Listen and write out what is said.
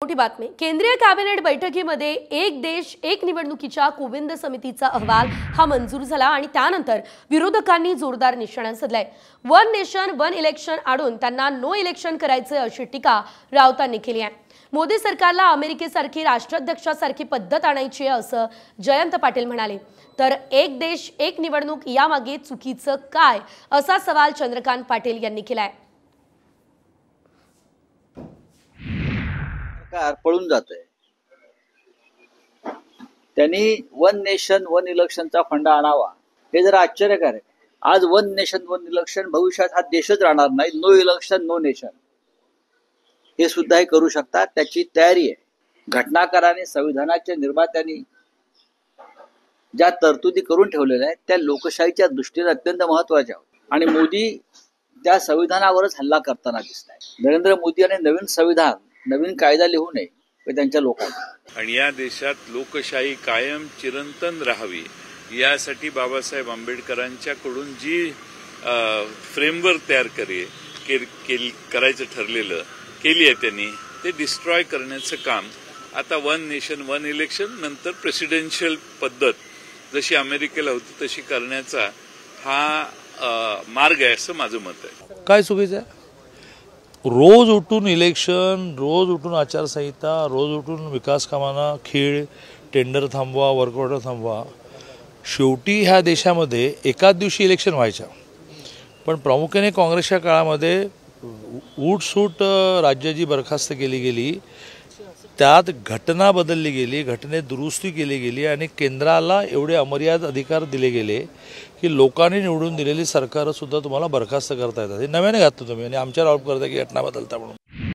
मोठी बातमी। केंद्रीय कॅबिनेट बैठकीमध्ये एक देश एक निवडणुकीच्या कोविंद समितीचा अहवाल हा मंजूर झाला आणि त्यानंतर विरोधकांनी जोरदार निशाणा साधलाय। वन नेशन वन इलेक्शन आडून त्यांना नो इलेक्शन करायचे अशी टीका राऊतांनी केली आहे। मोदी सरकारला अमेरिकेसारखी राष्ट्राध्यक्षासारखी पद्धत आणायची आहे असं जयंत पाटील म्हणाले। तर एक देश एक निवडणूक यामागे चुकीचं काय असा सवाल चंद्रकांत पाटील यांनी केलाय। सरकार पळून जातंय। त्यांनी वन नेशन वन इलेक्शनचा फंडा आणावा हे जरा आश्चर्यकारक। आज वन नेशन वन इलेक्शन, भविष्यात हा देशच राहणार नाही, नो इलेक्शन नो नेशन हे सुद्धा हे करू शकतात, त्याची तयारी आहे। घटनाकाराने संविधानाच्या निर्मात्यांनी ज्या तरतुदी करून ठेवलेल्या आहेत त्या लोकशाहीच्या दृष्टीने अत्यंत महत्त्वाच्या आहेत आणि मोदी त्या संविधानावरच हल्ला करताना दिसत आहे। नरेंद्र मोदी यांनी नवीन संविधान नवीन कायदा लिहू नये हे त्यांच्या लोकांना। आणि या देशात लोकशाही कायम चिरंतन राहावी यासाठी बाबासाहेब आंबेडकरांच्याकडून जी फ्रेमवर्क तयार करायचं ठरलेलं केली आहे त्यांनी, ते डिस्ट्रॉय करण्याचं काम आता वन नेशन वन इलेक्शन नंतर प्रेसिडेन्शियल पद्धत जशी अमेरिकेला होती तशी करण्याचा हा मार्ग आहे असं माझं मत आहे। काय चुकीचं आहे? रोज उठून इलेक्शन, रोज उठून आचारसंहिता, रोज उठून विकास कामांना खीळ, टेंडर थांबवा, वर्क ऑर्डर थांबवा। शेवटी ह्या देशामध्ये एकाच दिवशी इलेक्शन व्हायच्या, पण प्रामुख्याने काँग्रेसच्या काळामध्ये उठसूट राज्याची बरखास्त केली गेली, त्यात घटना बदलली गेली, घटनेत दुरुस्ती केली गेली आणि केंद्राला एवढे अमर्याद अधिकार दिले गेले की लोकांनी निवडून दिलेली सरकारसुद्धा तुम्हाला बरखास्त करता येतात। हे नव्याने घातलं तुम्ही आणि आमच्यावर आरोप करता की घटना बदलता म्हणून।